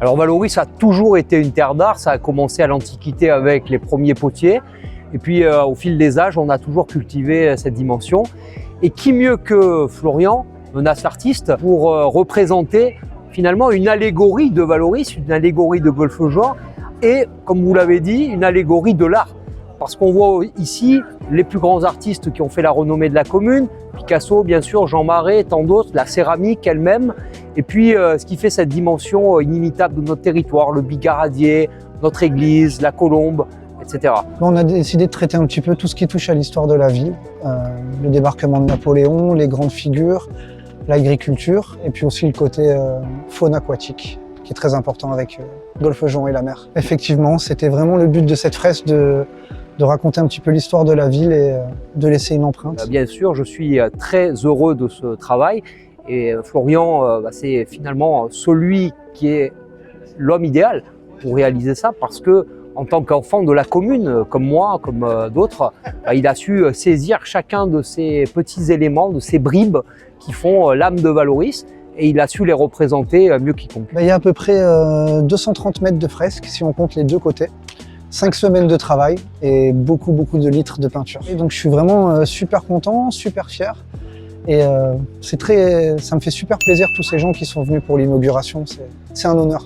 Alors Vallauris a toujours été une terre d'art, ça a commencé à l'Antiquité avec les premiers potiers. Et puis au fil des âges, on a toujours cultivé cette dimension. Et qui mieux que Florian, Menace l'artiste, pour représenter finalement une allégorie de Vallauris, une allégorie de Golfe-Juan et, comme vous l'avez dit, une allégorie de l'art. Parce qu'on voit ici les plus grands artistes qui ont fait la renommée de la commune, Picasso bien sûr, Jean Marais, tant d'autres, la céramique elle-même, et puis ce qui fait cette dimension inimitable de notre territoire, le bigaradier, notre église, la colombe, etc. On a décidé de traiter un petit peu tout ce qui touche à l'histoire de la ville, le débarquement de Napoléon, les grandes figures, l'agriculture, et puis aussi le côté faune aquatique, qui est très important avec Golfe-Juan et la mer. Effectivement, c'était vraiment le but de cette fresque de raconter un petit peu l'histoire de la ville et de laisser une empreinte. Bien sûr, je suis très heureux de ce travail et Florian, c'est finalement celui qui est l'homme idéal pour réaliser ça parce que en tant qu'enfant de la commune, comme moi, comme d'autres, il a su saisir chacun de ces petits éléments, de ces bribes qui font l'âme de Vallauris et il a su les représenter mieux quiconque. Il y a à peu près 230 mètres de fresques si on compte les deux côtés. 5 semaines de travail et beaucoup de litres de peinture. Et donc je suis vraiment super content, super fier. Et ça me fait super plaisir tous ces gens qui sont venus pour l'inauguration, c'est un honneur.